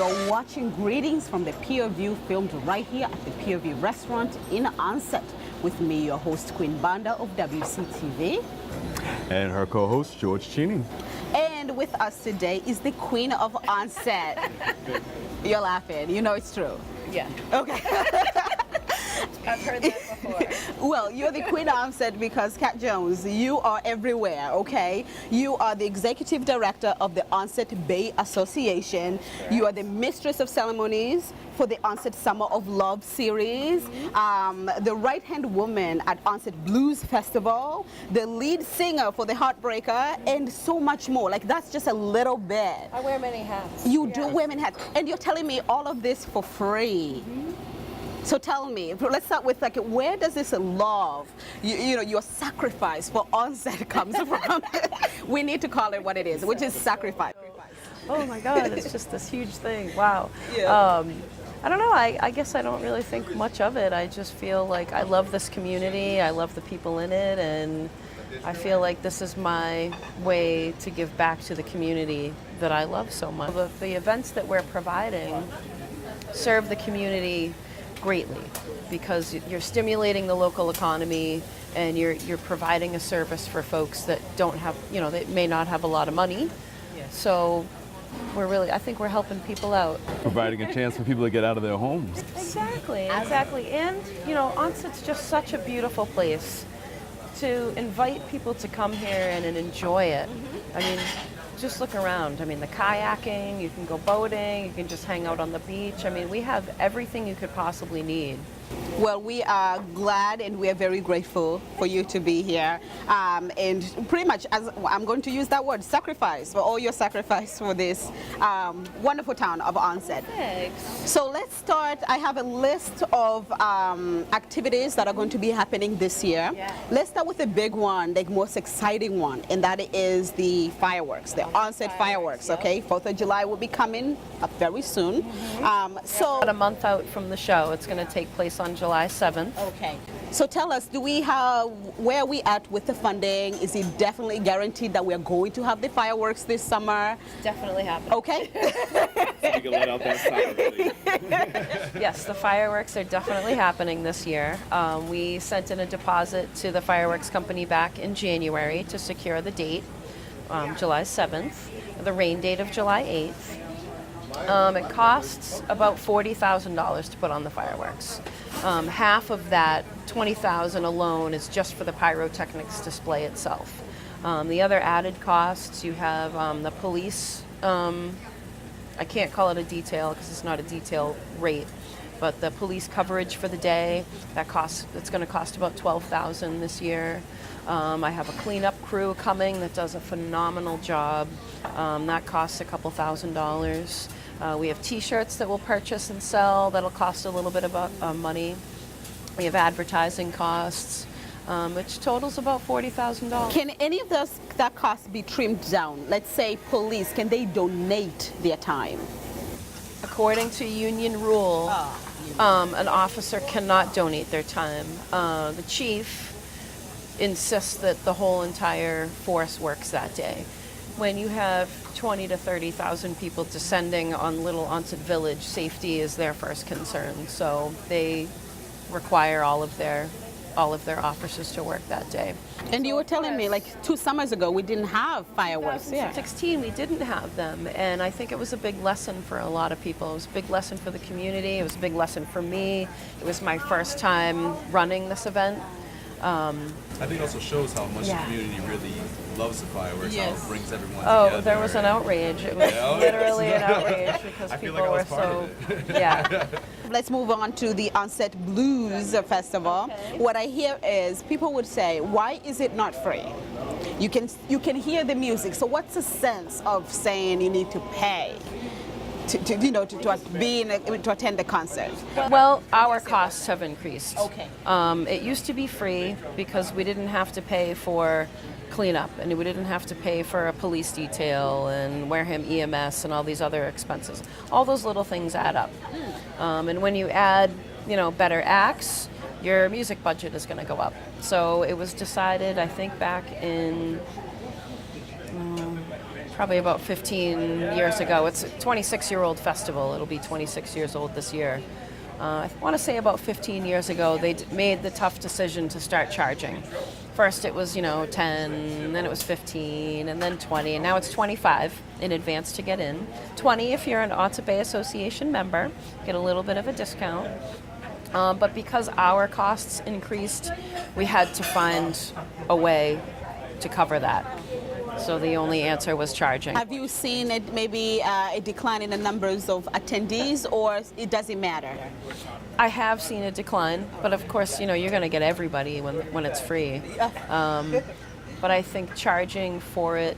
You're watching Greetings from the Pierview, filmed right here at the Pierview restaurant in Onset with me, your host, Queen Banda of WCTV. And her co-host, George Cheney. And with us today is the Queen of Onset. You're laughing, you know it's true. Yeah. Okay. I've heard that before. Well, you're the Queen of Onset because, Kat Jones, you are everywhere, okay? You are the Executive Director of the Onset Bay Association. Sure. You are the Mistress of Ceremonies for the Onset Summer of Love series, the right-hand woman at Onset Blues Festival, the lead singer for The Heartbreaker, and so much more. Like, that's just a little bit. I wear many hats. You do wear many hats. And you're telling me all of this for free. So tell me, let's start with, like, where does this love, you know, your sacrifice for Onset comes from? We need to call it what it is, which is sacrifice. Oh my God, it's just this huge thing. Wow. Yeah. I don't know, I guess I don't really think much of it. I just feel like I love this community, I love the people in it, and I feel like this is my way to give back to the community that I love so much. The events that we're providing serve the community greatly because you're stimulating the local economy and you're providing a service for folks that don't have, you know, they may not have a lot of money. Yes. So I think we're helping people out. Providing a chance for people to get out of their homes. Exactly. And, you know, Onset's just such a beautiful place to invite people to come here and enjoy it. I mean, just look around. I mean, the kayaking, you can go boating, you can just hang out on the beach. I mean, we have everything you could possibly need. Well, we are glad and we are very grateful for you to be here. And pretty much, as I'm going to use that word, sacrifice, for all your sacrifice for this wonderful town of Onset. Thanks. So let's start. I have a list of activities that are going to be happening this year. Yeah. Let's start with the big one, the most exciting one, and that is the fireworks, the Onset fireworks, yep. okay? 4th of July will be coming up very soon. So about a month out from the show. It's going to take place on July 7th. Okay. So tell us, where are we at with the funding? Is it definitely guaranteed that we're going to have the fireworks this summer? Definitely happening. Okay. So you can let out that sigh, really. Yes, the fireworks are definitely happening this year. We sent in a deposit to the fireworks company back in January to secure the date, July 7th, the rain date of July 8th. It costs about $40,000 to put on the fireworks. Half of that, $20,000 alone, is just for the pyrotechnics display itself. The other added costs, you have the police. I can't call it a detail because it's not a detail rate, but the police coverage for the day, it's going to cost about $12,000 this year. I have a cleanup crew coming that does a phenomenal job. That costs a couple $1,000s. We have T-shirts that we'll purchase and sell. That'll cost a little bit of money. We have advertising costs, which totals about $40,000. Can any of that cost be trimmed down? Let's say police, can they donate their time? According to union rule, an officer cannot donate their time. The chief insists that the whole entire force works that day. When you have 20 to 30,000 people descending on Little Onset Village, safety is their first concern. So they require all of their officers to work that day. And you were telling me, like 2 summers ago, we didn't have fireworks. 2016, we didn't have them, and I think it was a big lesson for a lot of people. It was a big lesson for the community. It was a big lesson for me. It was my first time running this event. I think it also shows how much the community really loves the fireworks, how it brings everyone together. Oh, there was an outrage. It was literally an outrage because people were so, yeah. Let's move on to the Onset Blues Festival. Okay. What I hear is people would say, why is it not free? You can hear the music, so what's the sense of saying you need to pay to attend the concert? Well, our costs have increased. Okay. It used to be free because we didn't have to pay for cleanup and we didn't have to pay for a police detail and Wareham EMS and all these other expenses. All those little things add up. And when you add, better acts, your music budget is going to go up. So it was decided, I think back in probably about 15 years ago. It's a 26-year-old festival. It'll be 26 years old this year. I want to say about 15 years ago, they made the tough decision to start charging. First it was, 10, then it was 15, and then 20, and now it's 25 in advance to get in. 20 if you're an O.B.A Association member, get a little bit of a discount. But because our costs increased, we had to find a way to cover that. So the only answer was charging. Have you seen it maybe a decline in the numbers of attendees, or it doesn't matter? I have seen a decline, but of course, you're going to get everybody when it's free. But I think charging for it,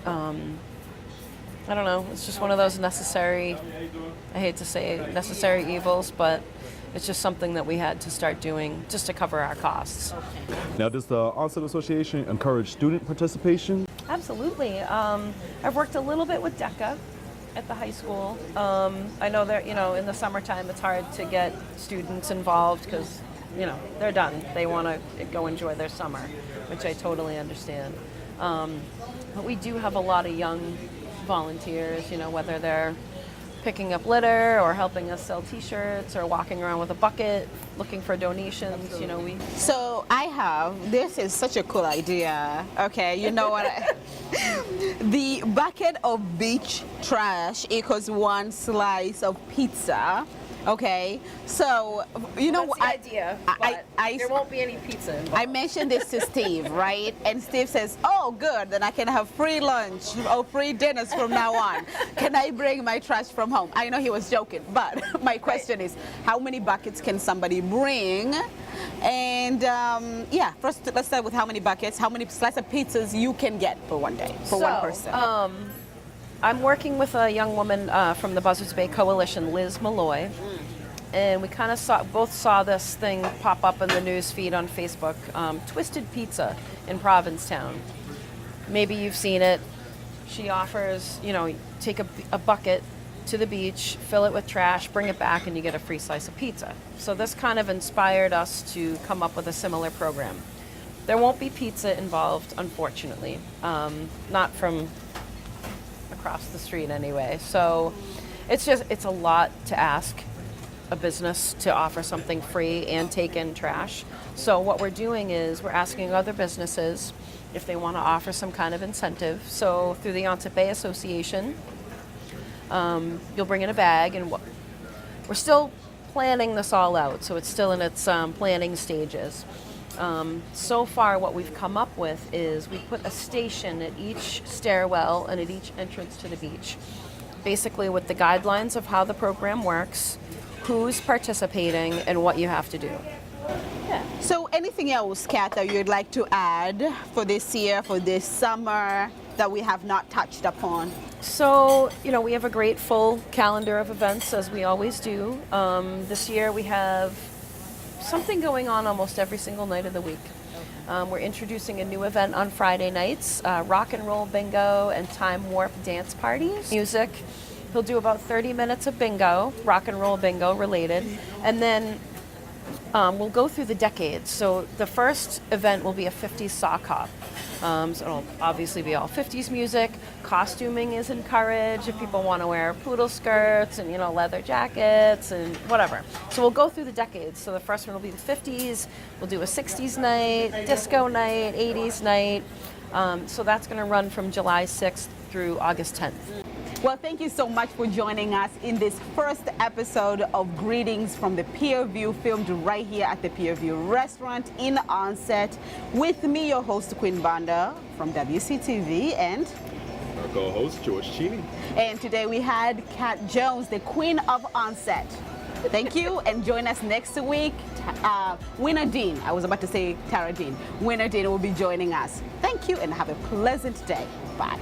I don't know, it's just one of those necessary, I hate to say necessary evils, but it's just something that we had to start doing just to cover our costs. Now, does the Onset Association encourage student participation? Absolutely. I've worked a little bit with DECA at the high school. I know that, in the summertime it's hard to get students involved because, they're done. They want to go enjoy their summer, which I totally understand. But we do have a lot of young volunteers, whether they're picking up litter or helping us sell t-shirts or walking around with a bucket looking for donations. So this is such a cool idea. Okay, you know what? The bucket of beach trash equals one slice of pizza. Okay, so That's the idea, but there won't be any pizza involved. I mentioned this to Steve, right? And Steve says, "Oh, good, then I can have free lunch or free dinners from now on. Can I bring my trash from home?" I know he was joking, but my question is, how many buckets can somebody bring? And first let's start with how many buckets, how many slices of pizzas you can get for one day, for one person. I'm working with a young woman from the Buzzards Bay Coalition, Liz Malloy, and we kind of both saw this thing pop up in the news feed on Facebook, Twisted Pizza in Provincetown. Maybe you've seen it. She offers, take a bucket to the beach, fill it with trash, bring it back, and you get a free slice of pizza. So this kind of inspired us to come up with a similar program. There won't be pizza involved, unfortunately, not from across the street anyway. So it's a lot to ask a business to offer something free and take in trash. So what we're doing is we're asking other businesses if they want to offer some kind of incentive. So through the O.B.A Association, you'll bring in a bag, and we're still planning this all out, so it's still in its planning stages. So far what we've come up with is we put a station at each stairwell and at each entrance to the beach, basically with the guidelines of how the program works, who's participating, and what you have to do. Yeah. So anything else, Kat, that you'd like to add for this year, for this summer, that we have not touched upon? So, we have a great full calendar of events, as we always do. This year we have something going on almost every single night of the week. We're introducing a new event on Friday nights, rock and roll bingo and time warp dance parties. Music. He'll do about 30 minutes of bingo, rock and roll bingo related, and then we'll go through the decades. So the first event will be a 50s sock hop. So it'll obviously be all 50s music. Costuming is encouraged if people want to wear poodle skirts and leather jackets and whatever. So we'll go through the decades. So the first one will be the 50s. We'll do a 60s night, disco night, 80s night. So that's going to run from July 6th through August 10th. Well, thank you so much for joining us in this first episode of Greetings from the Pierview, filmed right here at the Pierview restaurant in Onset. With me, your host, Queen Banda from WCTV, and Our co-host, George Cheney. And today we had Kat Jones, the Queen of Onset. Thank you, and join us next week. Winner Dean, I was about to say Tara Dean. Winner Dean will be joining us. Thank you, and have a pleasant day. Bye.